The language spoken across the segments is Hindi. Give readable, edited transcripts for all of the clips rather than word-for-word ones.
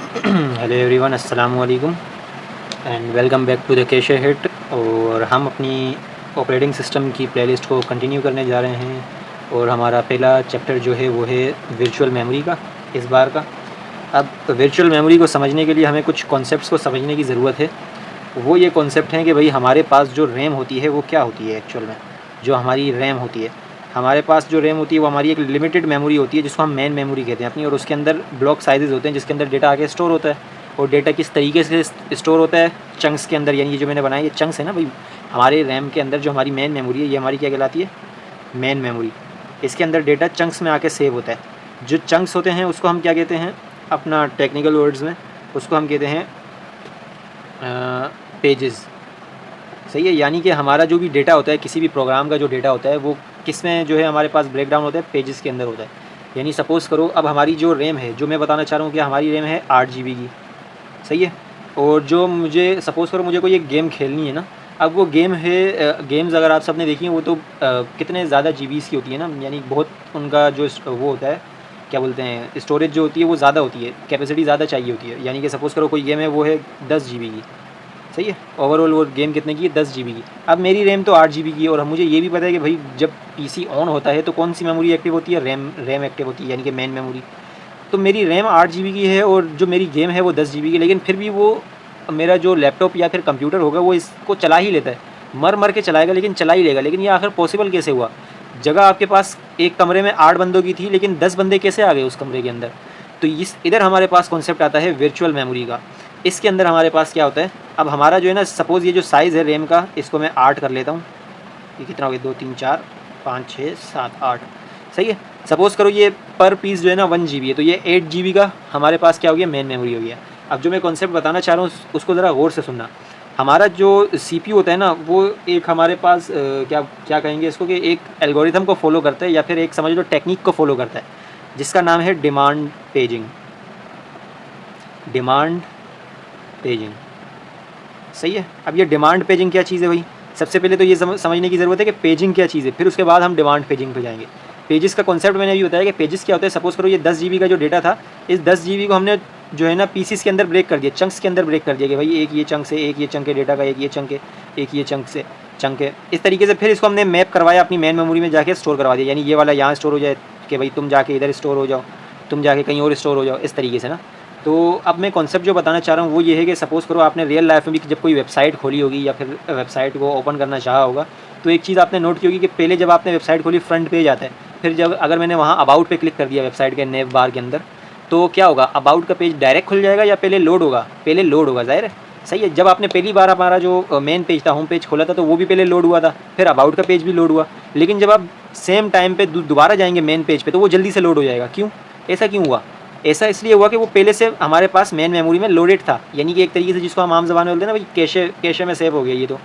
हेलो एवरीवन, अस्सलाम वालेकुम and welcome back to the cache hit. और हम अपनी ऑपरेटिंग सिस्टम की प्लेलिस्ट को कंटिन्यू करने जा रहे हैं और हमारा पहला चैप्टर जो है वो है वर्चुअल मेमोरी का इस बार का। अब वर्चुअल मेमोरी को समझने के लिए हमें कुछ कॉन्सेप्ट्स को समझने की ज़रूरत है। वो ये कॉन्सेप्ट हैं कि भाई हमारे पास जो रैम होती है वो क्या होती है एक्चुअल में। जो हमारी रैम होती है, हमारे पास जो रैम होती है वो हमारी एक लिमिटेड मेमोरी होती है जिसको हम मेन मेमोरी कहते हैं अपनी, और उसके अंदर ब्लॉक साइजेस होते हैं जिसके अंदर डेटा आगे स्टोर होता है। और डेटा किस तरीके से स्टोर होता है? चंक्स के अंदर, यानी ये जो मैंने बनाया ये चंक्स है ना भाई। हमारे रैम के अंदर जो हमारी मेन मेमोरी है ये हमारी क्या कहलाती है? Main memory. इसके अंदर डेटा चंक्स में आके सेव होता है। जो चंक्स होते हैं उसको हम क्या कहते हैं अपना टेक्निकल वर्ड्स में? उसको हम कहते हैं पेजेस। सही है, यानी कि हमारा जो भी डेटा होता है, किसी भी प्रोग्राम का जो डेटा होता है वो किस में जो है हमारे पास ब्रेक डाउन होता है? पेजेस के अंदर होता है। यानी सपोज़ करो अब हमारी जो रैम है, जो मैं बताना चाह रहा हूँ कि हमारी रैम है 8 GB की। सही है। और जो मुझे सपोज़ करो मुझे कोई एक गेम खेलनी है ना, अब वो गेम है गेम्स अगर आप सबने देखी हैं वो तो कितने ज़्यादा GBs की होती है ना, यानी बहुत उनका जो वो होता है, क्या बोलते हैं, स्टोरेज जो होती है वो ज़्यादा होती है, कैपेसिटी ज़्यादा चाहिए होती है। यानी कि सपोज़ करो कोई गेम है वो है 10 GB की। सही है। ओवरऑल वो गेम कितने की है? 10 GB की। अब मेरी रैम तो 8 GB की है और मुझे ये भी पता है कि भाई जब PC ऑन होता है तो कौन सी मेमोरी एक्टिव होती है? रैम एक्टिव होती है, यानी कि मेन मेमोरी। तो मेरी रैम 8 GB की है और जो मेरी गेम है वो 10 GB की, लेकिन फिर भी वो मेरा जो लैपटॉप या फिर कंप्यूटर होगा वो इसको चला ही लेता है। मर मर के चलाएगा लेकिन चला ही लेगा। लेकिन ये आखिर पॉसिबल कैसे हुआ? जगह आपके पास एक कमरे में 8 बंदों की थी लेकिन 10 बंदे कैसे आ गए उस कमरे के अंदर? तो इस इधर हमारे पास कॉन्सेप्ट आता है वर्चुअल मेमोरी का। इसके अंदर हमारे पास क्या होता है? अब हमारा जो है ना, सपोज़ ये जो साइज़ है रैम का, इसको मैं 8 कर लेता हूँ। ये कितना हो गया? 2 3 4 5 6 7 8। सही है। सपोज़ करो ये पर पीस जो है ना 1 GB है, तो ये 8 GB का हमारे पास क्या हो गया? मेन मेमोरी हो गया। अब जो मैं कॉन्सेप्ट बताना चाह रहा हूँ उसको ज़रा गौर से सुनना। हमारा जो CPU होता है ना वो एक हमारे पास क्या क्या कहेंगे इसको, कि एक एल्गोरिथम को फॉलो करता है या फिर एक समझ लो टेक्निक को फॉलो करता है जिसका नाम है डिमांड पेजिंग। Demand paging. सही है। अब ये डिमांड पेजिंग क्या चीज़ है भाई? सबसे पहले तो ये समझने की ज़रूरत है कि पेजिंग क्या चीज़ है, फिर उसके बाद हम डिमांड पेजिंग पे जाएंगे। पेजेस का कॉन्सेप्ट मैंने अभी बताया कि पेजेस क्या होता है। सपोज़ करो ये 10 GB का जो डेटा था, इस 10 GB को हमने जो है ना पीसीस के अंदर ब्रेक कर दिया, चंक्स के अंदर ब्रेक कर दिया कि भाई एक ये चंक से, एक ये चंक है डेटा का, एक ये चंक है, एक ये चंक से चंक है। इस तरीके से फिर इसको हमने मैप करवाया, अपनी मेन मेमोरी में जाके स्टोर करवा दिया। यानी ये वाला यहाँ स्टोर हो जाए कि भाई तुम जाके इधर स्टोर हो जाओ, तुम जाके कहीं और स्टोर हो जाओ, इस तरीके से ना। तो अब मैं कॉन्सेप्ट जो बताना चाह रहा हूँ वो ये है कि सपोज़ करो आपने रियल लाइफ में भी जब कोई वेबसाइट खोली होगी या फिर वेबसाइट को ओपन करना चाहा होगा, तो एक चीज़ आपने नोट की होगी कि पहले जब आपने वेबसाइट खोली फ्रंट पेज आता है, फिर जब अगर मैंने वहाँ अबाउट पे क्लिक कर दिया वेबसाइट के नेव बार के अंदर, तो क्या होगा? अबाउट का पेज डायरेक्ट खुल जाएगा या पहले लोड होगा? पहले लोड होगा, ज़ाहिर है। सही है। जब आपने पहली बार हमारा जो मेन पेज था, होम पेज खोला था, तो वो भी पहले लोड हुआ था, फिर अबाउट का पेज भी लोड हुआ। लेकिन जब आप सेम टाइम पे दोबारा जाएंगे मेन पेज पे तो वो जल्दी से लोड हो जाएगा। क्यों? ऐसा क्यों हुआ? ऐसा इसलिए हुआ कि वो पहले से हमारे पास मेन मेमोरी में लोडेड था, यानी कि एक तरीके से जिसको हम आम ज़बान में बोलते हैं ना भाई, कैशे में सेव हो गया ये तो।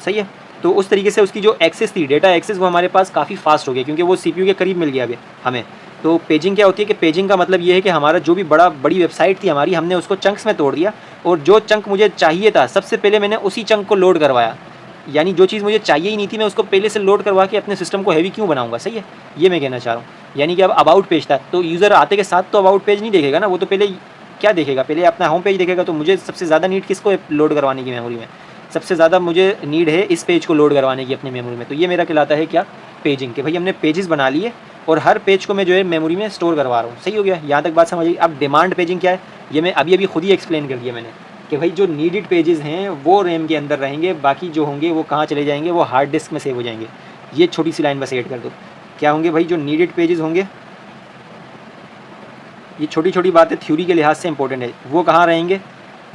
सही है। तो उस तरीके से उसकी जो एक्सेस थी, डेटा एक्सेस, वो हमारे पास काफ़ी फास्ट हो गया क्योंकि वो CPU के करीब मिल गया अभी हमें। तो पेजिंग क्या होती है कि पेजिंग का मतलब ये है कि हमारा जो भी बड़ी वेबसाइट थी हमारी, हमने उसको चंक्स में तोड़ दिया और जो चंक मुझे चाहिए था सबसे पहले मैंने उसी चंक को लोड करवाया। यानी जो चीज़ मुझे चाहिए ही नहीं थी मैं उसको पहले से लोड करवा के अपने सिस्टम को हैवी क्यों बनाऊंगा? सही है, ये मैं कहना चाह रहा हूँ। यानी कि अब अबाउट पेज था तो यूज़र आते के साथ तो अबाउट पेज नहीं देखेगा ना, वो तो पहले क्या देखेगा? पहले अपना होम पेज देखेगा। तो मुझे सबसे ज़्यादा नीड किसको लोड करवाने की मेमोरी में? सबसे ज़्यादा मुझे नीड है इस पेज को लोड करवाने की अपनी मेमोरी में। तो ये मेरा कहलाता है क्या? पेजिंग। कि भाई हमने पेजेस बना लिए और हर पेज को मैं जो है मेमोरी में स्टोर करवा रहा हूँ। सही हो गया? यहाँ तक बात समझ आई। अब डिमांड पेजिंग क्या है ये मैं अभी खुद ही एक्सप्लेन कर दिया मैंने, कि भाई जो नीडेड पेजेस हैं वो रैम के अंदर रहेंगे, बाकी जो होंगे वो कहाँ चले जाएंगे? वो हार्ड डिस्क में सेव हो जाएंगे। ये छोटी सी लाइन बस ऐड कर दो। क्या होंगे भाई? जो नीडेड पेजेस होंगे, ये छोटी छोटी बातें थ्योरी के लिहाज से इंपॉर्टेंट है, वो कहाँ रहेंगे?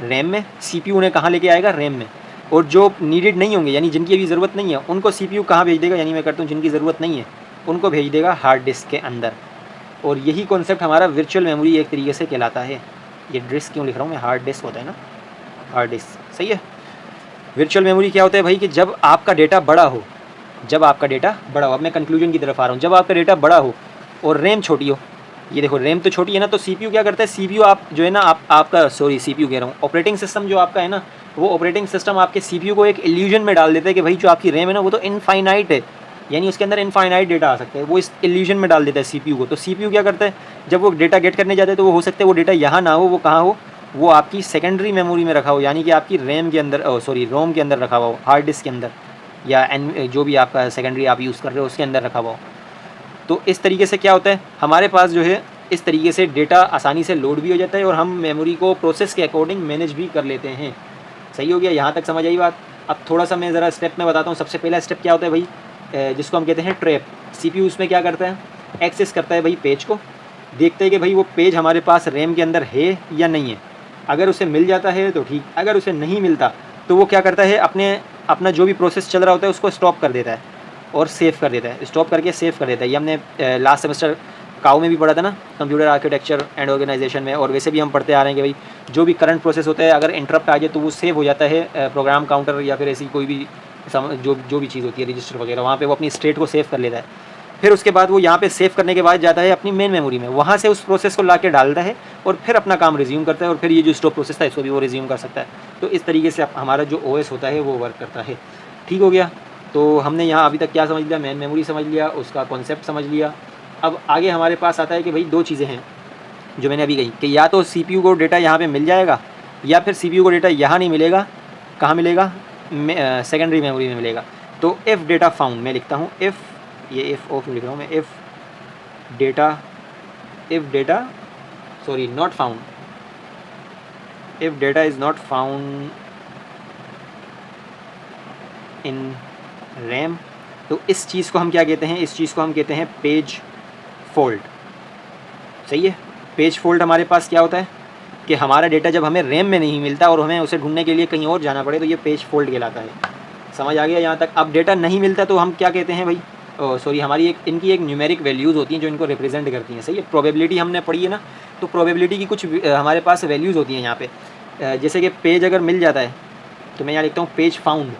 रैम में। CPU उन्हें कहाँ लेके आएगा? रैम में। और जो नीडेड नहीं होंगे, यानी जिनकी अभी ज़रूरत नहीं है, उनको CPU कहाँ भेज देगा? यानी मैं करता हूँ जिनकी ज़रूरत नहीं है उनको भेज देगा हार्ड डिस्क के अंदर। और यही कॉन्सेप्ट हमारा वर्चुअल मेमोरी एक तरीके से कहलाता है। ये डिस्क क्यों लिख रहा हूँ मैं? हार्ड डिस्क होता है ना, हार्ड डिस्क। सही है। वर्चुअल मेमोरी क्या होता है भाई? कि जब आपका डेटा बड़ा हो, जब आपका डेटा बड़ा हो, अब मैं कंक्लूजन की तरफ आ रहा हूँ, जब आपका डेटा बड़ा हो और रैम छोटी हो। ये देखो रैम तो छोटी है ना, तो CPU क्या करता है? CPU आप जो है ना, आपका सॉरी CPU कह रहा हूँ, ऑपरेटिंग सिस्टम जो आपका है ना, वो ऑपरेटिंग सिस्टम आपके CPU को एक इल्यूजन में डाल देता है कि भाई जो आपकी रैम है ना वो तो इनफाइनाइट है, यानी उसके अंदर इनफाइनाइट डेटा आ सकता है, वो इस इल्यूजन में डाल देता है सीपीयू को। तो सीपीयू क्या करता है, जब वो डेटा गेट करने जाता है तो वो हो सकता है वो डेटा यहाँ ना हो, वो कहाँ हो, वो आपकी सेकेंडरी मेमोरी में रखा हो, यानी कि आपकी रैम के अंदर, रोम के अंदर रखा हुआ हो, हार्ड डिस्क के अंदर, या जो भी आपका सेकेंडरी आप यूज़ कर रहे हो उसके अंदर रखा हुआ हो। तो इस तरीके से क्या होता है, हमारे पास जो है इस तरीके से डेटा आसानी से लोड भी हो जाता है और हम मेमोरी को प्रोसेस के अकॉर्डिंग मैनेज भी कर लेते हैं। सही हो गया, यहाँ तक समझ आई बात। अब थोड़ा सा मैं ज़रा स्टेप में बताता हूँ। सबसे पहला स्टेप क्या होता है भाई, जिसको हम कहते हैं ट्रैप। सीपीयू उसमें क्या करता है, एक्सेस करता है भाई पेज को, देखते हैं कि भाई वो पेज हमारे पास रैम के अंदर है या नहीं है। अगर उसे मिल जाता है तो ठीक, अगर उसे नहीं मिलता तो वो क्या करता है, अपना जो भी प्रोसेस चल रहा होता है उसको स्टॉप कर देता है और सेव कर देता है, स्टॉप करके सेव कर देता है। ये हमने लास्ट सेमेस्टर काउ में भी पढ़ा था ना, कंप्यूटर आर्किटेक्चर एंड ऑर्गेनाइजेशन में, और वैसे भी हम पढ़ते आ रहे हैं कि भाई जो भी करंट प्रोसेस होता है अगर इंटरप्ट आ जाए तो वो सेव हो जाता है प्रोग्राम काउंटर या फिर ऐसी कोई भी जो भी चीज़ होती है रजिस्टर वगैरह, वहाँ पे वो अपनी स्टेट को सेव कर लेता है। फिर उसके बाद वो यहाँ पे सेव करने के बाद जाता है अपनी मेन मेमोरी में, वहाँ से उस प्रोसेस को ला के डालता है और फिर अपना काम रिज्यूम करता है, और फिर ये जो स्टॉप प्रोसेस था इसको भी वो रिज्यूम कर सकता है। तो इस तरीके से हमारा जो ओएस होता है वो वर्क करता है। ठीक हो गया। तो हमने यहाँ अभी तक क्या समझ लिया, मेन मेमोरी समझ लिया, उसका कॉन्सेप्ट समझ लिया। अब आगे हमारे पास आता है कि भाई दो चीज़ें हैं जो मैंने अभी कही, कि या तो सीपीयू को डेटा यहाँ पे मिल जाएगा या फिर सीपीयू को डेटा यहाँ नहीं मिलेगा। कहाँ मिलेगा, सेकेंडरी मेमोरी में मिलेगा। तो इफ़ डेटा फाउंड मैं लिखता हूँ, इफ़, ये इफ़ ऑफ लिख रहा हूँ मैं, if data sorry not found, if data is not found in RAM, तो इस चीज़ को हम क्या कहते हैं, इस चीज़ को हम कहते हैं पेज फॉल्ट। सही है। पेज फॉल्ट हमारे पास क्या होता है कि हमारा डेटा जब हमें रैम में नहीं मिलता और हमें उसे ढूंढने के लिए कहीं और जाना पड़े, तो ये पेज फॉल्ट कहलाता है। समझ आ गया यहाँ तक। अब डेटा नहीं मिलता तो हम क्या कहते हैं भाई, सॉरी, हमारी इनकी एक न्यूमेरिक वैल्यूज़ होती हैं जो इनको रिप्रेजेंट करती हैं। सही है। प्रोबेबिलिटी हमने पढ़ी है ना, तो प्रोबेबिलिटी की कुछ हमारे पास वैल्यूज़ होती हैं यहाँ पे। जैसे कि पेज अगर मिल जाता है तो मैं यहाँ लिखता हूँ पेज फाउंड।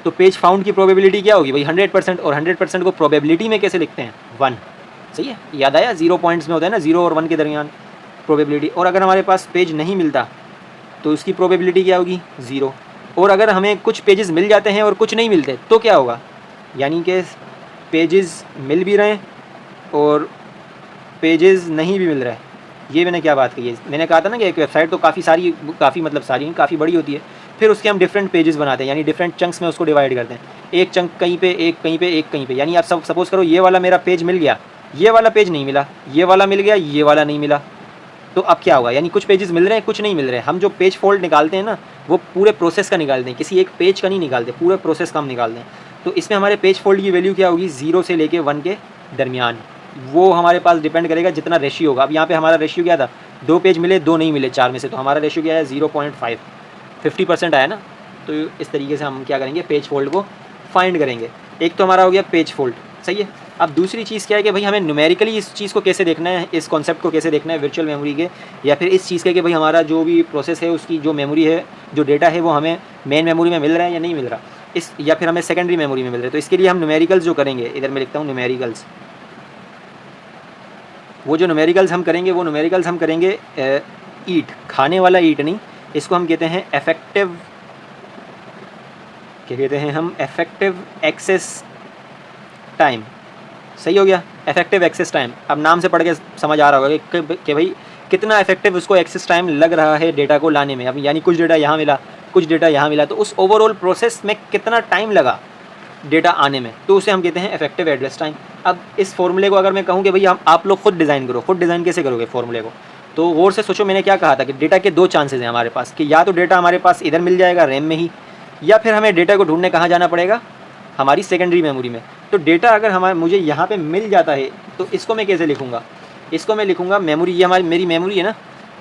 तो पेज फाउंड की प्रोबेबिलिटी क्या होगी भाई, 100%। और 100% को प्रोबेबिलिटी में कैसे लिखते हैं, 1। सही है, याद आया, 0 पॉइंट्स में होता है ना, 0 और 1 के दरमियान प्रोबेबिलिटी। और अगर हमारे पास पेज नहीं मिलता तो उसकी प्रोबेबिलिटी क्या होगी, 0। और अगर हमें कुछ पेजेस मिल जाते हैं और कुछ नहीं मिलते तो क्या होगा, यानी कि पेजेस मिल भी रहे हैं और पेजेस नहीं भी मिल रहा है। ये मैंने क्या बात कही है, मैंने कहा था ना कि एक वेबसाइट तो काफ़ी बड़ी होती है, फिर उसके हम डिफरेंट पेजेस बनाते हैं, यानी डिफरेंट चंक्स में उसको डिवाइड करते हैं। एक चंक कहीं पे, एक कहीं पे, एक कहीं पे। यानी आप सब सपोज़ करो ये वाला मेरा पेज मिल गया, ये वाला पेज नहीं मिला, ये वाला मिल गया, ये वाला नहीं मिला। तो अब क्या होगा, यानी कुछ पेजेस मिल रहे हैं, कुछ नहीं मिल रहे हैं। हम जो पेज फॉल्ट निकालते हैं ना, वो पूरे प्रोसेस का निकालते हैं, किसी एक पेज का नहीं निकालते, पूरे प्रोसेस का हम निकालते हैं। तो इसमें हमारे पेज फॉल्ट की वैल्यू क्या होगी, 0 से लेके 1 के दरमियान। वो हमारे पास डिपेंड करेगा जितना रेशियो होगा। अब यहाँ पे हमारा रेशियो क्या था, 2 पेज मिले, 2 नहीं मिले 4 में से, तो हमारा रेशियो क्या है, 0.5, 50% आया ना। तो इस तरीके से हम क्या करेंगे, पेज फॉल्ट को फाइंड करेंगे। एक तो हमारा हो गया पेज फॉल्ट। सही है। अब दूसरी चीज़ क्या है कि भाई हमें न्यूमेरिकली इस चीज़ को कैसे देखना है, इस कॉन्सेप्ट को कैसे देखना है वर्चुअल मेमोरी के, या फिर इस चीज़ के कि भाई हमारा जो भी प्रोसेस है उसकी जो मेमोरी है, जो डेटा है वो हमें मेन मेमोरी में मिल रहा है या नहीं मिल रहा, इस या फिर हमें सेकेंडरी मेमोरी में मिल रहा है। तो इसके लिए हम न्यूमेरिकल्स जो करेंगे, इधर मैं लिखता हूँ न्यूमेरिकल्स। वो जो न्यूमेरिकल्स हम करेंगे, वो न्यूमेरिकल्स हम करेंगे ईट, खाने वाला ईट नहीं, इसको हम कहते हैं इफेक्टिव, क्या कहते हैं हम, इफेक्टिव एक्सेस टाइम। सही हो गया, इफेक्टिव एक्सेस टाइम। अब नाम से पढ़ के समझ आ रहा होगा कि भाई कितना इफेक्टिव उसको एक्सेस टाइम लग रहा है डेटा को लाने में। अब यानी कुछ डेटा यहाँ मिला, कुछ डेटा यहाँ मिला, तो उस ओवरऑल प्रोसेस में कितना टाइम लगा डेटा आने में, तो उसे हम कहते हैं इफेक्टिव एड्रेस टाइम। अब इस फॉर्मूले को अगर मैं कहूँ कि भाई आप लोग खुद डिज़ाइन करो, खुद डिज़ाइन कैसे करोगे फॉर्मूले को, तो गौर से सोचो। मैंने क्या कहा था कि डेटा के 2 चांसेस हैं हमारे पास, कि या तो डेटा हमारे पास इधर मिल जाएगा रैम में ही, या फिर हमें डेटा को ढूंढने कहाँ जाना पड़ेगा, हमारी सेकेंडरी मेमोरी में। तो डेटा अगर मुझे यहाँ पे मिल जाता है तो इसको मैं कैसे लिखूँगा, इसको मैं लिखूँगा मेमोरी, ये मेरी मेमोरी है ना,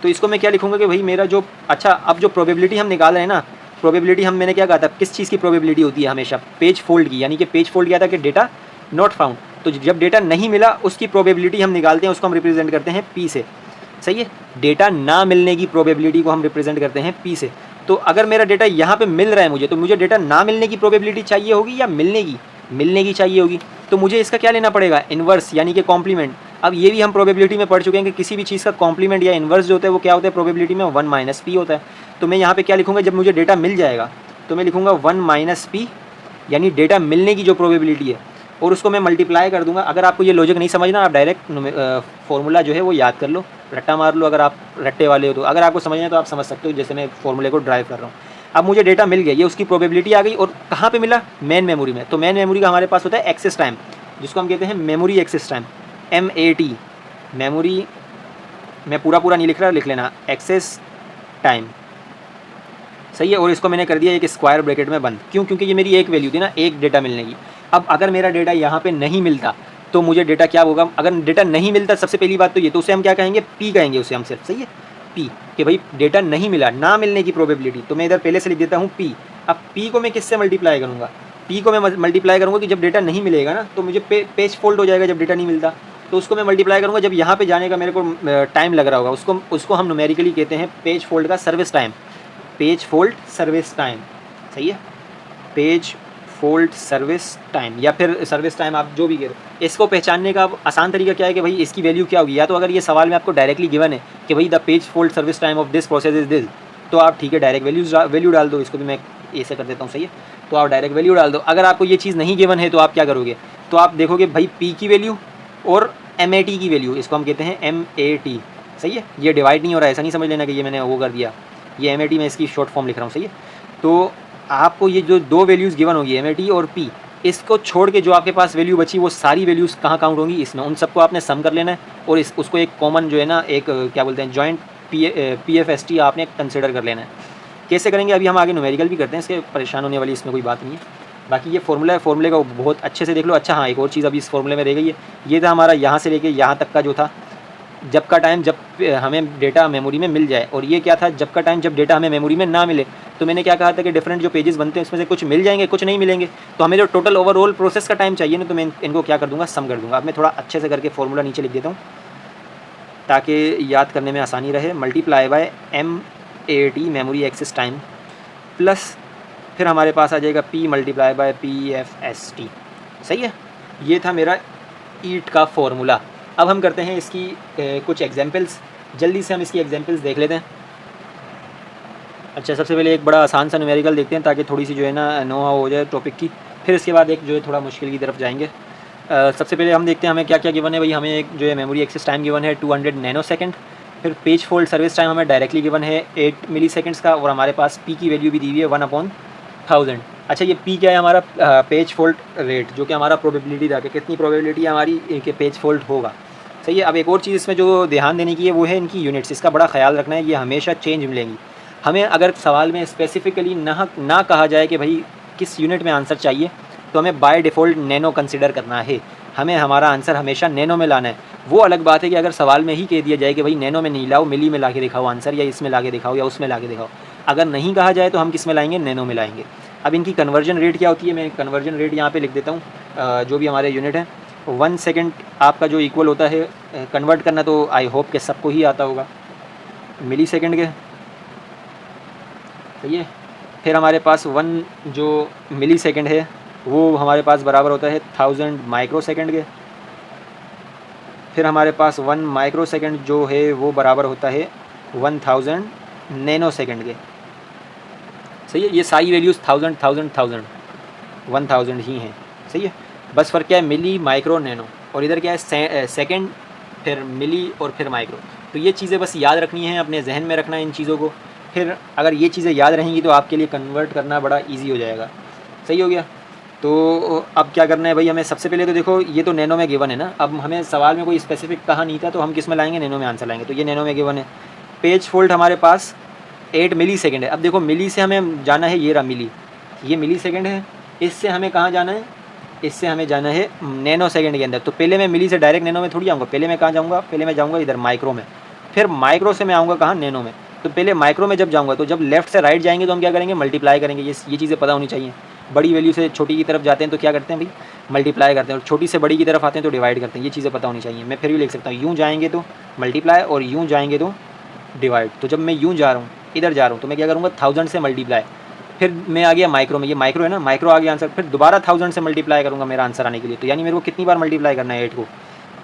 तो इसको मैं क्या लिखूँगा कि भाई मेरा जो, अच्छा अब जो प्रोबेबिलिटी हम निकाल रहे हैं ना, प्रोबेबिलिटी हम, मैंने क्या कहा था, किस चीज़ की प्रोबेबिलिटी होती है हमेशा, पेज फोल्ड की। यानी कि पेज फोल्ड क्या था कि डेटा नॉट फाउंड, तो जब डेटा नहीं मिला उसकी प्रोबेबिलिटी हम निकालते हैं, उसको हम रिप्रेजेंट करते हैं पी से। सही है। डेटा ना मिलने की प्रोबेबिलिटी को हम रिप्रेजेंट करते हैं पी से। तो अगर मेरा डेटा यहाँ पे मिल रहा है मुझे, तो मुझे डेटा ना मिलने की प्रोबेबिलिटी चाहिए होगी या मिलने की चाहिए होगी, तो मुझे इसका क्या लेना पड़ेगा, इन्वर्स, यानी कि कॉम्प्लीमेंट। अब ये भी हम प्रोबेबिलिटी में पढ़ चुके हैं कि किसी भी चीज़ का कॉम्प्लीमेंट या इन्वर्स जो होता है वो क्या होता है, प्रोबेबिलिटी में 1 - p होता है। तो मैं यहाँ पे क्या लिखूँगा, जब मुझे डेटा मिल जाएगा तो मैं लिखूँगा 1 - p, यानी डेटा मिलने की जो प्रोबेबिलिटी है, और उसको मैं मल्टीप्लाई कर दूंगा। अगर आपको ये लॉजिक नहीं समझना, आप डायरेक्ट फॉर्मूला जो है वो याद कर लो, रट्टा मार लो, अगर आप रट्टे वाले हो तो। अगर आपको समझना है तो आप समझ सकते हो, जैसे मैं फॉर्मूले को ड्राइव कर रहा हूँ। अब मुझे डेटा मिल गया, ये उसकी प्रोबेबिलिटी आ गई, और कहाँ पे मिला? मेन मेमोरी में। तो मेन मेमोरी का हमारे पास होता है एक्सेस टाइम, जिसको हम कहते हैं memory access time, MAT। Memory मैं पूरा नहीं लिख रहा, लिख लेना एक्सेस टाइम, सही है। और इसको मैंने कर दिया एक स्क्वायर ब्रैकेट में बंद। क्यों? क्योंकि ये मेरी एक वैल्यू थी ना, एक डेटा मिलने की। अब अगर मेरा डेटा यहाँ पे नहीं मिलता तो मुझे डेटा क्या होगा? अगर डेटा नहीं मिलता, सबसे पहली बात तो ये, तो उसे हम क्या कहेंगे? पी कहेंगे उसे हम सिर्फ, सही है, पी, कि भाई डेटा नहीं मिला, ना मिलने की प्रोबेबिलिटी। तो मैं इधर पहले से लिख देता हूँ पी। अब पी को मैं किससे मल्टीप्लाई करूँगा? पी को मैं मल्टीप्लाई करूँगा कि जब डेटा नहीं मिलेगा ना, तो मुझे पेज फॉल्ट हो जाएगा जब डेटा नहीं मिलता, तो उसको मैं मल्टीप्लाई करूँगा जब यहाँ पे जाने का मेरे को टाइम लग रहा होगा। उसको हम न्यूमेरिकली कहते हैं पेज फॉल्ट का service time, page fault service time, सही है, पेज फॉल्ट सर्विस टाइम, या फिर सर्विस टाइम, आप जो भी कह रहे हो। इसको पहचानने का आसान तरीका क्या है कि भाई इसकी वैल्यू क्या होगी? या तो अगर ये सवाल में आपको डायरेक्टली गिवन है कि भाई the page fault service time of this process is this, तो आप ठीक है डायरेक्ट वैल्यू डाल दो। इसको भी मैं ऐसे कर देता हूँ, सही है, तो आप डायरेक्ट वैल्यू डाल दो। अगर आपको ये चीज़ नहीं गिवन है तो आप क्या करोगे? तो आप देखोगे भाई पी की वैल्यू और MAT की वैल्यू, इसको हम कहते हैं MAT, सही है। ये डिवाइड नहीं हो रहा है, ऐसा नहीं समझ लेना कि ये मैंने वो कर दिया, ये MAT में इसकी शॉर्ट फॉर्म लिख रहा हूँ, सही है। तो आपको ये जो दो वैल्यूज़ गिवन होगी MAT और P, इसको छोड़ के जो आपके पास वैल्यू बची वो सारी वैल्यूज़ कहाँ काउंट होंगी? इसमें। उन सबको आपने सम कर लेना है और उसको एक कॉमन जो है ना, एक क्या बोलते हैं, जॉइंट PFST आपने कंसिडर कर लेना है। कैसे करेंगे अभी हम आगे न्यूमेरिकल भी करते हैं, इसके परेशान होने वाली इसमें कोई बात नहीं है। बाकी ये फॉर्मूला है, फॉर्मूले का बहुत अच्छे से देख लो। अच्छा हाँ, एक और चीज़ अभी इस फॉर्मूले में रह गई है, ये था हमारा यहाँ से लेके यहाँ तक का जो था, जब का टाइम जब हमें डेटा मेमोरी में मिल जाए, और ये क्या था? जब का टाइम जब डेटा हमें मेमोरी में ना मिले। तो मैंने क्या कहा था कि डिफरेंट जो पेजेस बनते हैं उसमें से कुछ मिल जाएंगे, कुछ नहीं मिलेंगे। तो हमें जो टोटल ओवरऑल प्रोसेस का टाइम चाहिए ना, तो मैं इनको क्या कर दूंगा? सम कर दूंगा। अब मैं थोड़ा अच्छे से करके फॉर्मूला नीचे लिख देता हूँ ताकि याद करने में आसानी रहे। Multiply by MAT memory access time plus फिर हमारे पास आ जाएगा P मल्टीप्लाई बाय PFST, सही है। ये था मेरा ईट का फॉर्मूला। अब हम करते हैं इसकी कुछ एग्जांपल्स, जल्दी से हम इसकी एग्जांपल्स देख लेते हैं। अच्छा, सबसे पहले एक बड़ा आसान सा न्यूमेरिकल देखते हैं ताकि थोड़ी सी जो है ना नो हाउ हो जाए टॉपिक की। फिर इसके बाद एक जो है थोड़ा मुश्किल की तरफ जाएंगे। सबसे पहले हम देखते हैं हमें क्या क्या गिवन है। भाई हमें एक जो है मेमोरी एक्सेस टाइम गिवन है 200 नैनोसेकंड। फिर पेज फॉल्ट सर्विस टाइम हमें डायरेक्टली गिवन है 8 मिली सेकेंड्स का, और हमारे पास P की वैल्यू भी दी हुई है 1/1000। अच्छा, ये P क्या है? हमारा पेज फॉल्ट रेट, जो कि हमारा प्रोबेबिलिटी था कि कितनी प्रोबेबिलिटी है हमारी कि पेज फॉल्ट होगा, सही है। अब एक और चीज़ इसमें जो ध्यान देने की है वो है इनकी यूनिट्स। इसका बड़ा ख्याल रखना है, ये हमेशा चेंज मिलेंगी। हमें अगर सवाल में स्पेसिफिकली ना कहा जाए कि भाई किस यूनिट में आंसर चाहिए, तो हमें बाय डिफ़ॉल्ट नैनो कंसिडर करना है। हमें हमारा आंसर हमेशा नैनो में लाना है। वो अलग बात है कि अगर सवाल में ही कह दिया जाए कि भाई नैनो में नहीं लाओ, मिली में ला के दिखाओ आंसर, या इसमें ला के दिखाओ, या उसमें ला के दिखाओ। अगर नहीं कहा जाए तो हम किस में लाएंगे? नैनो में लाएंगे। अब इनकी कन्वर्जन रेट क्या होती है? मैं कन्वर्जन रेट यहाँ पे लिख देता हूँ, जो भी हमारे यूनिट है 1 सेकेंड आपका जो इक्वल होता है, कन्वर्ट करना तो आई होप कि सबको ही आता होगा मिली सेकेंड के, सही है। फिर हमारे पास 1 जो मिली सेकेंड है वो हमारे पास बराबर होता है 1000 माइक्रो सेकेंड के। फिर हमारे पास 1 माइक्रो सेकेंड जो है वो बराबर होता है 1000 नैनो सेकेंड के, सही है। ये सारी वैल्यूज़ 1000 ही हैं, सही है। बस फ़र्क क्या है? मिली, माइक्रो, नैनो। और इधर क्या है? सेकेंड, फिर मिली और फिर माइक्रो। तो ये चीज़ें बस याद रखनी है, अपने जहन में रखना है इन चीज़ों को। फिर अगर ये चीज़ें याद रहेंगी तो आपके लिए कन्वर्ट करना बड़ा ईजी हो जाएगा, सही हो गया। तो अब क्या करना है भाई? हमें सबसे पहले तो देखो ये तो नैनो में गिवन है ना। अब हमें सवाल में कोई स्पेसिफिक कहा नहीं था, तो हम किस में लाएंगे? नैनो में आंसर लाएंगे। तो ये नैनो में गिवन है। पेज फॉल्ट हमारे पास 8 मिली सेकेंड है। अब देखो मिली से हमें जाना है, ये रहा मिली, ये मिली सेकेंड है। इससे हमें कहाँ जाना है? इससे हमें जाना है नैनो सेकेंड के अंदर। तो पहले मैं मिली से डायरेक्ट नैनो में थोड़ी आऊँगा, पहले मैं कहाँ जाऊँगा? पहले मैं जाऊँगा इधर माइक्रो में, फिर माइक्रो से मैं आऊँगा कहाँ? नैनो में। तो पहले माइक्रो में जब जाऊँगा तो जब लेफ्ट से राइट जाएंगे तो हम क्या करेंगे? मल्टीप्लाई करेंगे। ये चीज़ें पता होनी चाहिए। बड़ी वैल्यू से छोटी की तरफ जाते हैं तो क्या करते हैं भाई? मल्टीप्लाई करते हैं। और छोटी से बड़ी की तरफ आते हैं तो डिवाइड करते हैं। ये चीज़ें पता होनी चाहिए। मैं फिर भी लिख सकता हूँ, यूँ जाएंगे तो मल्टीप्लाई और यूँ जाएंगे तो डिवाइड। तो जब मैं यूँ जा रहा हूँ, इधर जा रहा हूँ, तो मैं क्या करूँगा? 1000 से मल्टीप्लाई। फिर मैं आ गया माइक्रो में, ये माइक्रो है ना, माइक्रो आ गया आंसर। फिर दोबारा 1000 से मल्टीप्लाई करूँगा मेरा आंसर आने के लिए। तो यानी मेरे को कितनी बार मल्टीप्लाई करना है 8 को?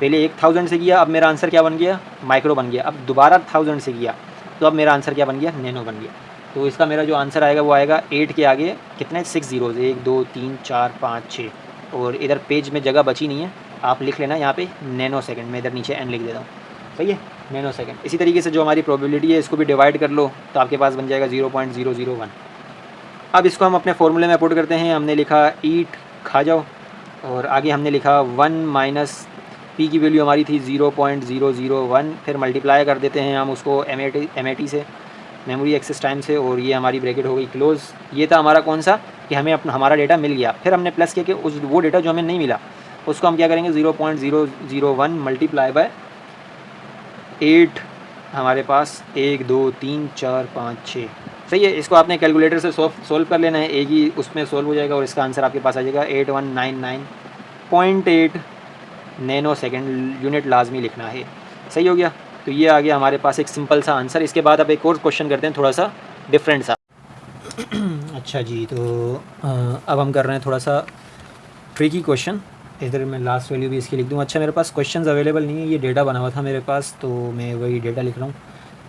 पहले 1000 से किया, अब मेरा आंसर क्या बन गया? माइक्रो बन गया। अब दोबारा 1000 से किया तो अब मेरा आंसर क्या बन गया? नैनो बन गया। तो इसका मेरा जो आंसर आएगा वो आएगा 8 के आगे कितने? 6 ज़ीरोज़, 1 2 3 4 5 6, और इधर पेज में जगह बची नहीं है, आप लिख लेना यहाँ पे नैनो सेकंड, मैं इधर नीचे n लिख देता हूँ, सही है, नैनो सेकंड। इसी तरीके से जो हमारी प्रोबेबिलिटी है इसको भी डिवाइड कर लो तो आपके पास बन जाएगा 0.001। अब इसको हम अपने फॉर्मूले में पुट करते हैं। हमने लिखा ईट खा जाओ, और आगे हमने लिखा 1 माइनस पी की वैल्यू हमारी थी 0.001, फिर मल्टीप्लाई कर देते हैं हम उसको एम से, मेमोरी एक्सेस टाइम से, और ये हमारी ब्रैकेट हो गई क्लोज। ये था हमारा कौन सा कि हमें अपना हमारा डेटा मिल गया। फिर हमने प्लस किया कि उस वो डेटा जो हमें नहीं मिला उसको हम क्या करेंगे 0.001 मल्टीप्लाई बाय 8, हमारे पास 1 2 3 4 5 6, सही है। इसको आपने कैलकुलेटर से सोल्व कर लेना है, एक ही उसमें सोल्व हो जाएगा और इसका आंसर आपके पास आ जाएगा 8199.8 नैनो सेकेंड। यूनिट लाजमी लिखना है, सही हो गया। तो ये आ गया हमारे पास एक सिंपल सा आंसर। इसके बाद अब एक और क्वेश्चन करते हैं थोड़ा सा डिफरेंट सा। अच्छा जी, तो अब हम कर रहे हैं थोड़ा सा ट्रिकी क्वेश्चन। इधर मैं लास्ट वैल्यू भी इसकी लिख दूँ। अच्छा, मेरे पास क्वेश्चंस अवेलेबल नहीं है, ये डेटा बना हुआ था मेरे पास तो मैं वही डेटा लिख रहा हूँ।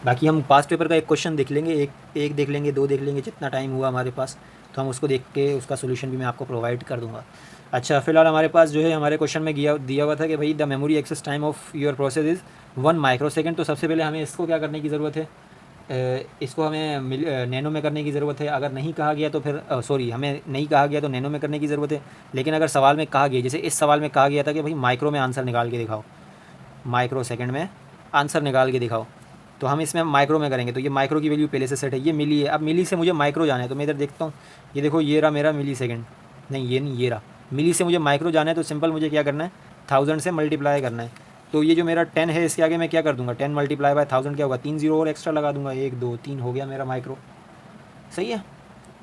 बाकी हम पास्ट पेपर का एक क्वेश्चन देख लेंगे, एक देख लेंगे, 2 देख लेंगे, जितना टाइम हुआ हमारे पास तो हम उसको देख के उसका सोल्यूशन भी मैं आपको प्रोवाइड कर दूँगा। अच्छा, फ़िलहाल हमारे पास जो है हमारे क्वेश्चन में दिया हुआ था कि भाई the memory access time of your process is 1 microsecond. तो सबसे पहले हमें इसको क्या करने की ज़रूरत है, इसको हमें नैनो में करने की ज़रूरत है। अगर नहीं कहा गया तो फिर हमें नहीं कहा गया तो नैनो में करने की ज़रूरत है। लेकिन अगर सवाल में कहा गया, जैसे इस सवाल में कहा गया था कि भाई माइक्रो में आंसर निकाल के दिखाओ, माइक्रो सेकंड में आंसर निकाल के दिखाओ, तो हम इसमें माइक्रो में करेंगे। तो ये माइक्रो की वैल्यू पहले से सेट है, ये मिली है। अब मिली से मुझे माइक्रो जाना है तो मैं इधर देखता हूँ, ये देखो ये रहा मेरा मिली सेकेंड, नहीं ये नहीं, ये रहा मिली से मुझे माइक्रो जाना है। तो सिंपल मुझे क्या करना है 1000 से मल्टीप्लाई करना है। तो ये जो मेरा 10 है इसके आगे मैं क्या कर दूंगा 10 मल्टीप्लाई बाय 1000 क्या होगा 3 0 और एक्स्ट्रा लगा दूंगा, 1 2 3 हो गया मेरा माइक्रो, सही है।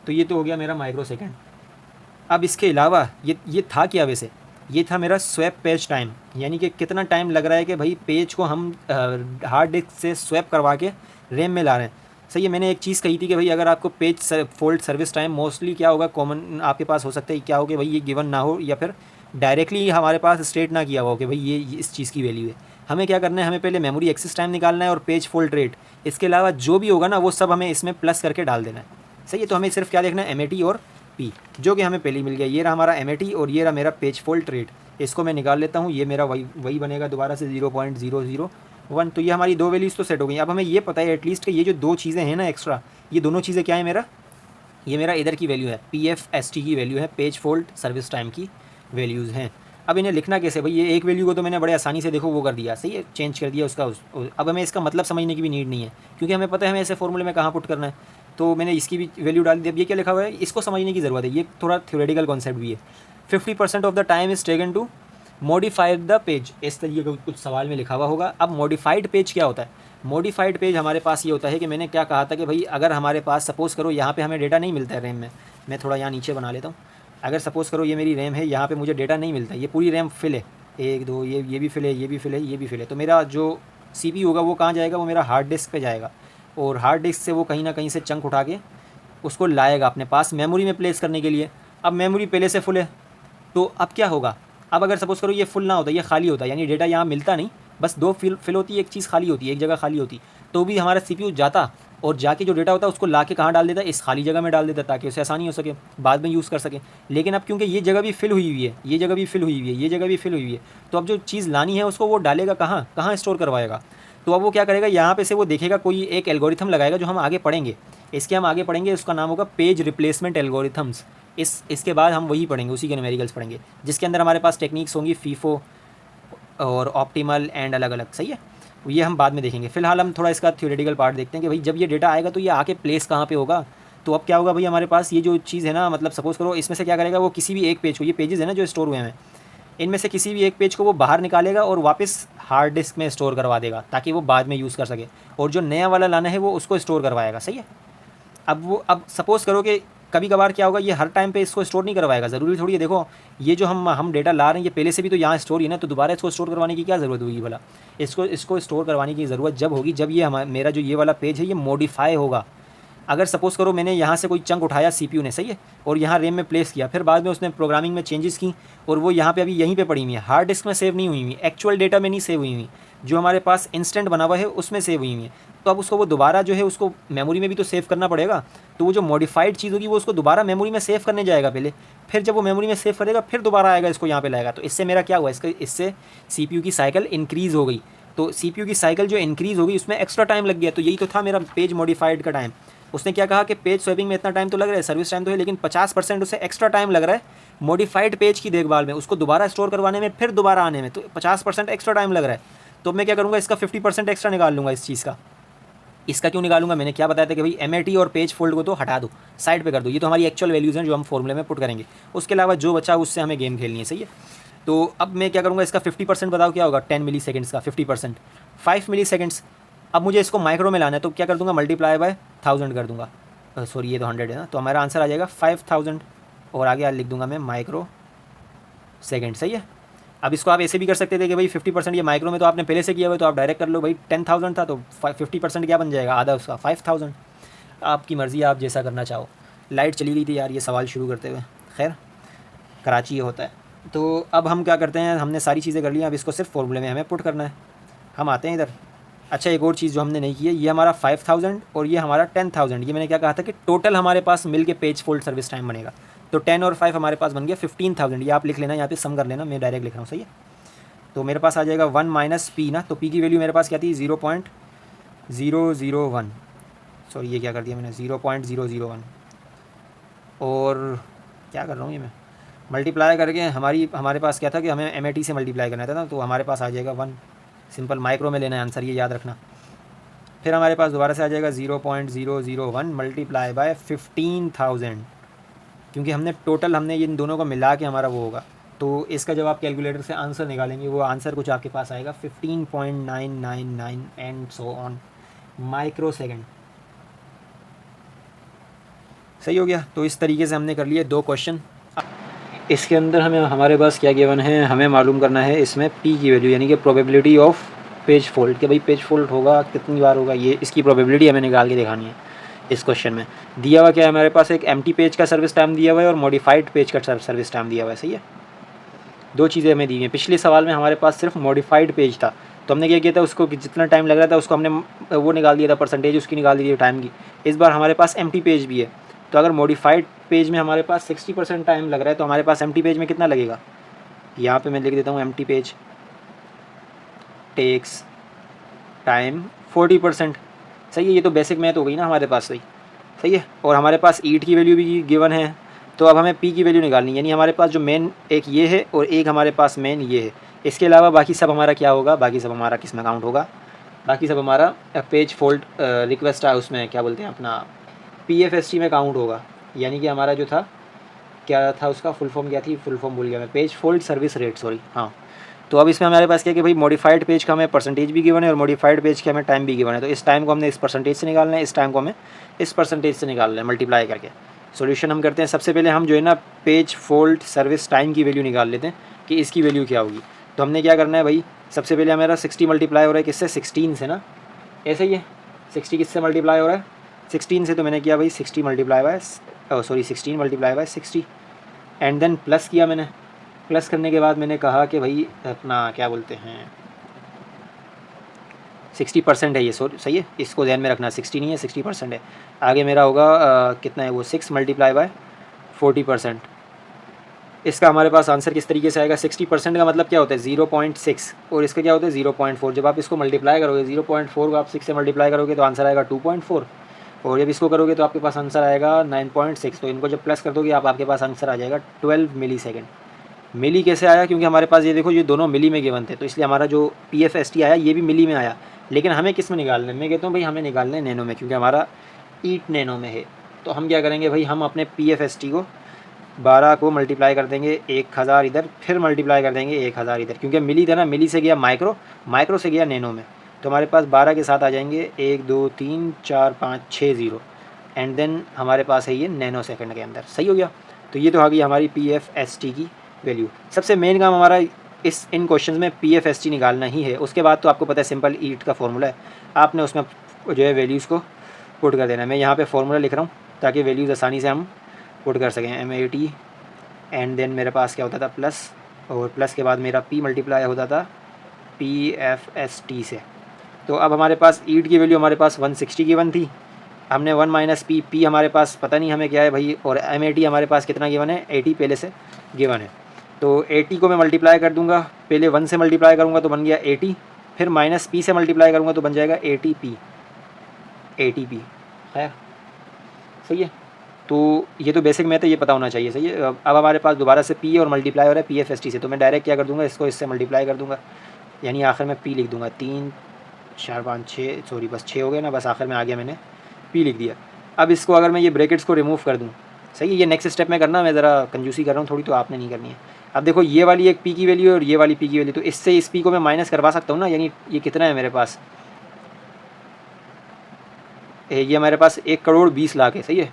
तो ये तो हो गया मेरा माइक्रो सेकेंड। अब इसके अलावा ये था क्या, वैसे ये था मेरा स्वैप पेज टाइम, यानी कि कितना टाइम लग रहा है कि भाई पेज को हम हार्ड डिस्क से स्वैप करवा के रैम में ला रहे हैं, सही है। मैंने एक चीज़ कही थी कि भाई अगर आपको page fold service time mostly क्या होगा कॉमन आपके पास हो सकता है क्या हो कि भाई ये गिवन ना हो या फिर डायरेक्टली हमारे पास स्टेट ना किया हुआ हो कि भाई ये इस चीज़ की वैल्यू है। हमें क्या करना है, हमें पहले मेमोरी एक्सेस टाइम निकालना है और पेज फोल्ड रेट, इसके अलावा जो भी होगा ना वो सब हमें इसमें प्लस करके डाल देना है, सही है। तो हमें सिर्फ क्या देखना है MAT और P, जो कि हमें पहले मिल गया। ये रहा हमारा MAT और ये रहा मेरा पेज फोल्ड रेट, इसको मैं निकाल लेता हूँ। ये मेरा वही बनेगा दोबारा से 0.001। तो ये हमारी 2 वैल्यूज़ तो सेट हो गई। अब हमें ये पता है एटलीस्ट कि ये जो 2 चीज़ें हैं ना एक्स्ट्रा, ये दोनों चीज़ें क्या है ये मेरा इधर की वैल्यू है, PFST की वैल्यू है, पेज फोल्ड सर्विस टाइम की वैल्यूज़ हैं। अब इन्हें लिखना कैसे, भाई ये एक वैल्यू को तो मैंने बड़े आसानी से देखो वो कर दिया, सही है, चेंज कर दिया उसका अब हमें इसका मतलब समझने की भी नीड नहीं है क्योंकि हमें पता है हमें ऐसे फॉर्मूले में कहाँ पुट करना है। तो मैंने इसकी भी वैल्यू डाल दी। अब ये क्या लिखा हुआ है इसको समझने की ज़रूरत है, ये थोड़ा थ्योरेटिकल कॉन्सेप्ट भी है। 50% of the time is taken to modified the page, इस तरीके का कुछ सवाल में लिखा हुआ होगा। अब मॉडिफाइड पेज क्या होता है, मॉडिफाइड पेज हमारे पास ये होता है कि मैंने क्या कहा था कि भाई अगर हमारे पास सपोज़ करो यहाँ पे हमें डेटा नहीं मिलता है रैम में, मैं थोड़ा यहाँ नीचे बना लेता हूँ। अगर सपोज़ करो ये मेरी रैम है, यहाँ पे मुझे डेटा नहीं मिलता, ये पूरी रैम फिल है, 1 2 ये भी फिल है, ये भी फिल है, ये भी फिल है। तो मेरा जो CPU होगा वो कहाँ जाएगा, वो मेरा हार्ड डिस्क पे जाएगा और हार्ड डिस्क से वो कहीं ना कहीं से चंक उठा के उसको लाएगा अपने पास मेमोरी में प्लेस करने के लिए। अब मेमोरी पहले से फुल है तो अब क्या होगा, अब अगर सपोज़ करो ये फुल ना होता, ये खाली होता, यानी डेटा यहाँ मिलता नहीं, बस 2 फिल होती है, एक चीज़ खाली होती है, एक जगह खाली होती, तो भी हमारा CPU जाता और जाके जो डेटा होता है उसको ला के कहाँ डाल देता, इस खाली जगह में डाल देता ताकि उसे आसानी हो सके बाद में यूज़ कर सके। लेकिन अब क्योंकि ये जगह भी फिल हुई हुई है, ये जगह भी फिल हुई हुई है, ये जगह भी फिल हुई हुई है, तो अब जो चीज़ लानी है उसको वो डालेगा कहाँ, कहाँ स्टोर करवाएगा। तो अब वो क्या करेगा, यहाँ पे से वो देखेगा, कोई एक एल्गोरिथम लगाएगा जो हम आगे पढ़ेंगे, इसके हम आगे पढ़ेंगे, उसका नाम होगा पेज रिप्लेसमेंट एल्गोरिथम्स। इसके बाद हम वही पढ़ेंगे, उसी के न्यूमेरिकल्स पढ़ेंगे, जिसके अंदर हमारे पास टेक्निक्स होंगी फीफो और ऑप्टिमल एंड अलग अलग, सही है। ये हम बाद में देखेंगे। फिलहाल हम थोड़ा इसका थ्योरेटिकल पार्ट देखते हैं कि भाई जब ये डेटा आएगा तो ये आके प्लेस कहाँ पे होगा। तो अब क्या होगा भाई, हमारे पास ये जो चीज़ है ना, मतलब सपोज़ करो इसमें से क्या करेगा, वो किसी भी एक पेज को, ये पेजेस है ना जो स्टोर हुए हैं, इनमें से किसी भी एक पेज को वो बाहर निकालेगा और वापस हार्ड डिस्क में स्टोर करवा देगा ताकि वो बाद में यूज़ कर सके, और जो नया वाला लाना है वो उसको स्टोर करवाएगा, सही है। अब सपोज़ करो कि कभी कभार क्या होगा, ये हर टाइम पे इसको स्टोर नहीं करवाएगा, ज़रूरी थोड़ी है। देखो ये जो हम डेटा ला रहे हैं ये पहले से भी तो यहाँ स्टोर ही है ना, तो दोबारा इसको स्टोर करवाने की क्या ज़रूरत होगी भला। इसको स्टोर करवाने की ज़रूरत जब होगी जब ये मेरा जो ये वाला पेज है ये मॉडिफाई होगा, अगर सपोज़ करो मैंने यहाँ से कोई चंक उठाया CPU ने, सही है, और यहाँ रैम में प्लेस किया, फिर बाद में उसने प्रोग्रामिंग में चेंजेस की और वो यहाँ पे अभी यहीं पे पड़ी हुई है, हार्ड डिस्क में सेव नहीं हुई हुई, एक्चुअल डेटा में नहीं सेव हुई हुई, जो हमारे पास इंस्टेंट बना हुआ है उसमें सेव हुई हुई है। तो अब उसको वो दोबारा जो है उसको मेमोरी में भी तो सेव करना पड़ेगा। तो वो जो मॉडिफाइड चीज़ होगी वो उसको दोबारा मेमोरी में सेव करने जाएगा पहले, फिर जब वो मेमोरी में सेव करेगा फिर दोबारा आएगा इसको यहाँ पे लाएगा। तो इससे मेरा क्या हुआ, इससे CPU की साइकिल इंक्रीज़ हो गई। तो CPU की साइकिल जो इंक्रीज़ हो गई उसमें एक्स्ट्रा टाइम लग गया। तो यही तो था मेरा पेज मॉडिफाइड का टाइम। उसने क्या कहा कि पेज स्वैपिंग में इतना टाइम तो लग रहा है, सर्विस टाइम तो है, लेकिन 50% उससे एक्स्ट्रा टाइम लग रहा है मॉडिफाइड पेज की देखभाल में, उसको दोबारा स्टोर करवाने में, फिर दोबारा आने में, तो 50% एक्स्ट्रा टाइम लग रहा है। तो मैं क्या करूँगा, इसका 50% एक्स्ट्रा निकाल लूँगा इस चीज़ का। इसका क्यों निकालूंगा, मैंने क्या बताया था कि भाई MAT और पेज फोल्ड को तो हटा दो, साइड पे कर दो, ये तो हमारी एक्चुअल वैल्यूज़ हैं जो हम फॉर्मूले में पुट करेंगे। उसके अलावा जो बचा उससे हमें गेम खेलनी है, सही है। तो अब मैं क्या करूँगा, इसका 50% बताओ क्या होगा, 10 मिली सेकेंड्स का 50%, 5 मिली सेकेंड्स। अब मुझे इसको माइक्रो में लाना है, तो क्या कर दूँगा, मल्टीप्लाई बाय 1000 कर दूँगा, सॉरी ये तो 100 है ना, तो हमारा आंसर आ जाएगा 5000 और आगे लिख दूँगा मैं माइक्रो सेकेंड, सही है। अब इसको आप ऐसे भी कर सकते थे कि भाई 50% ये माइक्रो में तो आपने पहले से किया हुआ है, तो आप डायरेक्ट कर लो भाई, 10,000 था तो 50% क्या बन जाएगा, आधा उसका 5000। आपकी मर्ज़ी, आप जैसा करना चाहो। लाइट चली गई थी यार ये सवाल शुरू करते हुए, खैर कराची ये होता है। तो अब हम क्या करते हैं, हमने सारी चीज़ें कर ली, अब इसको सिर्फ फॉर्मूले में हमें पुट करना है। हम आते हैं इधर। अच्छा, एक और चीज़ जो हमने नहीं की है, ये हमारा 5000 और ये हमारा 10,000, ये मैंने क्या कहा था कि टोटल हमारे पास मिल के पेज फोल्ड सर्विस टाइम बनेगा। तो 10 और 5 हमारे पास बन गया 15,000। ये आप लिख लेना, यहाँ पे सम कर लेना, मैं डायरेक्ट लिख रहा हूँ, सही है। तो मेरे पास आ जाएगा 1 माइनस P ना, तो P की वैल्यू मेरे पास क्या थी, 0.001, सॉरी ये क्या कर दिया मैंने, 0.001, और क्या कर रहा हूँ ये मैं, मल्टीप्लाई करके हमारे पास क्या था कि हमें MAT से मल्टीप्लाई करना था ना, तो हमारे पास आ जाएगा 1, सिंपल माइक्रो में लेना है आंसर, ये याद रखना। फिर हमारे पास दोबारा से आ जाएगा 0.001 मल्टीप्लाई बाय 15,000, क्योंकि हमने टोटल इन दोनों को मिला के हमारा वो होगा। तो इसका जब आप कैलकुलेटर से आंसर निकालेंगे, वो आंसर कुछ आपके पास आएगा 15.999 and so on micro second, सही हो गया। तो इस तरीके से हमने कर लिए 2 क्वेश्चन। इसके अंदर हमारे पास क्या गिवन है, हमें मालूम करना है इसमें P की वैल्यू, यानी कि प्रोबेबिलिटी ऑफ पेज फोल्ड, कि भाई पेज फोल्ड होगा कितनी बार होगा, ये इसकी प्रोबेबिलिटी हमें निकाल के दिखानी है। इस क्वेश्चन में दिया हुआ क्या है, हमारे पास एक एम्प्टी पेज का सर्विस टाइम दिया हुआ है और मॉडिफाइड पेज का सर्विस टाइम दिया हुआ है, सही है। 2 चीज़ें हमें दी हुई हैं। पिछले सवाल में हमारे पास सिर्फ मॉडिफाइड पेज था, तो हमने क्या किया था, उसको जितना टाइम लग रहा था उसको हमने वो निकाल दिया था, परसेंटेज उसकी निकाल दी थी टाइम की। इस बार हमारे पास एम्प्टी पेज भी है, तो अगर मॉडिफाइड पेज में हमारे पास 60% टाइम लग रहा है, तो हमारे पास एम्प्टी पेज में कितना लगेगा, यहाँ पे मैं लिख देता हूँ, एम्प्टी पेज टेक्स टाइम 40%, सही है। ये तो बेसिक मैथ हो गई ना हमारे पास, सही है। और हमारे पास ईट की वैल्यू भी गिवन है, तो अब हमें P की वैल्यू निकालनी है, यानी हमारे पास जो मेन एक ये है और एक हमारे पास मेन ये है। इसके अलावा बाकी सब हमारा क्या होगा, बाकी सब हमारा किस में काउंट होगा, बाकी सब हमारा पेज फोल्ड रिक्वेस्ट है, उसमें क्या बोलते हैं अपना PFST में काउंट होगा। यानी कि हमारा जो था क्या था, उसका फुल फॉर्म क्या थी, फुल फॉर्म भूल गया मैं, page fold service rate, sorry, हाँ। तो अब इसमें हमारे पास क्या है कि भाई मॉडिफाइड पेज का हमें परसेंटेज भी गिवन है और मॉडिफाइड पेज का हमें टाइम भी गिवन है। तो इस टाइम को हमने इस परसेंटेज से निकालना है, इस टाइम को हमें इस परसेंटेज से निकालना है मल्टीप्लाई करके। सॉल्यूशन हम करते हैं, सबसे पहले हम जो है ना पेज फोल्ड सर्विस टाइम की वैल्यू निकाल लेते हैं कि इसकी वैल्यू क्या होगी। तो हमने क्या करना है भाई, सबसे पहले हमारा 60 मल्टीप्लाई हो रहा है किससे, 16 से ना, ऐसे ही है। 60 किससे मल्टीप्लाई हो रहा है, 16 से। तो मैंने किया भाई 60 multiply by 16 multiply by 60 and then plus किया मैंने। प्लस करने के बाद मैंने कहा कि भाई अपना क्या बोलते हैं 60% है ये, सही है, इसको ध्यान में रखना, 60 नहीं है 60% है। आगे मेरा होगा कितना है वो, 6 मल्टीप्लाई बाय 40%। इसका हमारे पास आंसर किस तरीके से आएगा, 60% का मतलब क्या होता है 0.6 और इसका क्या होता है 0.4। जब आप इसको मल्टीप्लाई करोगे 0.4 को आप 6 से मल्टीप्लाई करोगे तो आंसर आएगा 2.4, और जब इसको करोगे तो आपके पास आंसर आएगा 9.6। तो इनको जब प्लस कर दोगे आपके पास आंसर आ जाएगा 12 मिली सेकेंड। मिली कैसे आया, क्योंकि हमारे पास ये देखो ये दोनों मिली में गिवन थे, तो इसलिए हमारा जो PFST आया ये भी मिली में आया। लेकिन हमें किस में निकालना है, मैं कहता हूँ भाई हमें निकालना है नैनो में, क्योंकि हमारा ईट नैनो में है। तो हम क्या करेंगे भाई, हम अपने PFST को 12 को मल्टीप्लाई कर देंगे 1000 इधर, फिर मल्टीप्लाई कर देंगे 1000 इधर, क्योंकि मिली था ना, मिली से गया माइक्रो, माइक्रो से गया नैनो में। तो हमारे पास 12 के साथ आ जाएंगे 1 2 3 4 5 6 0 एंड देन हमारे पास है ये नैनो सेकंड के अंदर, सही हो गया। तो ये तो आ गई हमारी PFST की वैल्यू। सबसे मेन काम हमारा इन क्वेश्चन में PFST निकालना ही है। उसके बाद तो आपको पता है सिंपल ईट का फॉर्मूला है, आपने उसमें जो है वैल्यूज़ को पुट कर देना है। मैं यहाँ पे फॉर्मूला लिख रहा हूँ ताकि वैल्यूज़ आसानी से हम पुट कर सकें। MAT एंड देन मेरे पास क्या होता था प्लस, और प्लस के बाद मेरा P मल्टीप्लाई होता था PFST से। तो अब हमारे पास ईट की वैल्यू हमारे पास 160 गिवन थी, हमने 1 माइनस P हमारे पास पता नहीं हमें क्या है भाई, और MAT हमारे पास कितना गिवन है 80 पहले से गिवन है। तो 80 को मैं मल्टीप्लाई कर दूंगा, पहले 1 से मल्टीप्लाई करूंगा तो बन गया 80, फिर माइनस P से मल्टीप्लाई करूंगा तो बन जाएगा 80P है। सही है, तो ये तो बेसिक मैथ है, ये पता होना चाहिए। सही है, अब हमारे पास दोबारा से P और मल्टीप्लाई हो रहा है PFST से, तो मैं डायरेक्ट क्या कर दूंगा, इसको इससे मल्टीप्लाई कर दूंगा, यानी आखिर में P लिख दूंगा। 3 4 5 6, सॉरी बस 6 हो गया ना, बस आखिर में आ गया, मैंने P लिख दिया। अब इसको अगर मैं ये ब्रैकेट्स को रिमूव कर दूँ, सही है, ये नेक्स्ट स्टेप में करना, मैं ज़रा कंजूसी कर रहा हूँ थोड़ी, तो आपने नहीं करनी है। अब देखो ये वाली एक P की वैल्यू है और ये वाली P की वैल्यू, तो इससे इस P को मैं माइनस करवा सकता हूँ ना, यानी ये कितना है मेरे पास, ये हमारे पास 1 करोड़ 20 लाख है। सही है,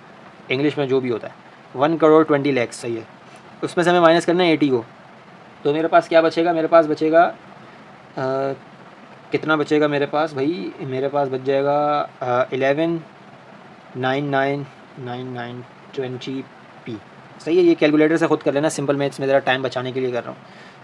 इंग्लिश में जो भी होता है 1 करोड़ 20 लाख। सही है, उसमें से हमें माइनस करना है 80 को, तो मेरे पास क्या बचेगा, मेरे पास बचेगा कितना बचेगा मेरे पास भाई, मेरे पास बच जाएगा 11,99,9920P। सही है, ये कैलकुलेटर से खुद कर लेना, सिंपल मैथ्स में ज़रा टाइम बचाने के लिए कर रहा हूँ।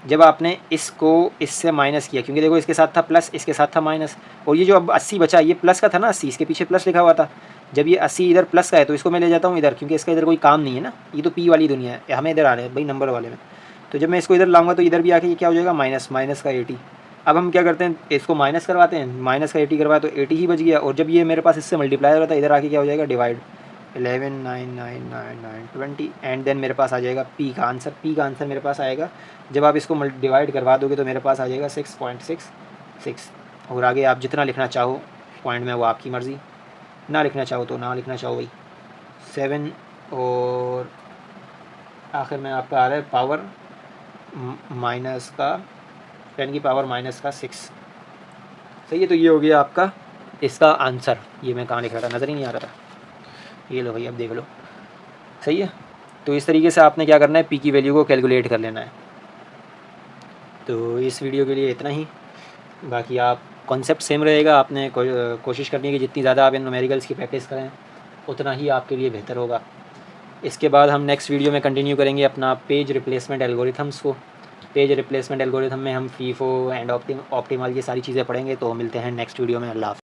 जब आपने इसको इससे माइनस किया, क्योंकि देखो इसके साथ था प्लस, इसके साथ था माइनस, और ये जो अब 80 बचा ये प्लस का था ना, 80 इसके पीछे प्लस लिखा हुआ था। जब ये 80 इधर प्लस का है तो इसको मैं ले जाता हूँ इधर, क्योंकि इसका इधर कोई काम नहीं है ना, ये तो P वाली दुनिया है, हमें इधर आ रहे हैं भाई नंबर वाले में। तो जब मैं इसको इधर लाऊंगा तो इधर भी आके ये क्या हो जाएगा, माइनस का 80। अब हम क्या करते हैं, इसको माइनस करवाते हैं, माइनस का 80 करवाया तो 80 ही बच गया, और जब ये मेरे पास इससे मल्टीप्लाई हो रहा था इधर आके क्या हो जाएगा, डिवाइड 11,999,920 एंड देन मेरे पास आ जाएगा P का आंसर। P का आंसर मेरे पास आएगा, जब आप इसको डिवाइड करवा दोगे तो मेरे पास आ जाएगा 6.66। और आगे आप जितना लिखना चाहो पॉइंट में वो आपकी मर्ज़ी, ना लिखना चाहो तो ना लिखना चाहो भाई 7, और आखिर में आपका आ रहा है पावर माइनस का 10 की पावर माइनस का 6। सही है, तो ये हो गया आपका इसका आंसर। ये मैं कहाँ लिख रहा था, नज़र ही नहीं आ रहा था, ये लो भाई अब देख लो। सही है, तो इस तरीके से आपने क्या करना है, P की वैल्यू को कैलकुलेट कर लेना है। तो इस वीडियो के लिए इतना ही, बाकी आप कॉन्सेप्ट सेम रहेगा, आपने कोशिश करनी है कि जितनी ज़्यादा आप इन न्यूमेरिकल्स की प्रैक्टिस करें उतना ही आपके लिए बेहतर होगा। इसके बाद हम नेक्स्ट वीडियो में कंटिन्यू करेंगे अपना पेज रिप्लेसमेंट एल्गोरिथम्स को। पेज रिप्लेसमेंट एल्गोरिथम में हम फीफो एंड ऑप्टिमल ये सारी चीज़ें पढ़ेंगे। तो मिलते हैं नेक्स्ट वीडियो में। अल्लाह हाफ़िज़।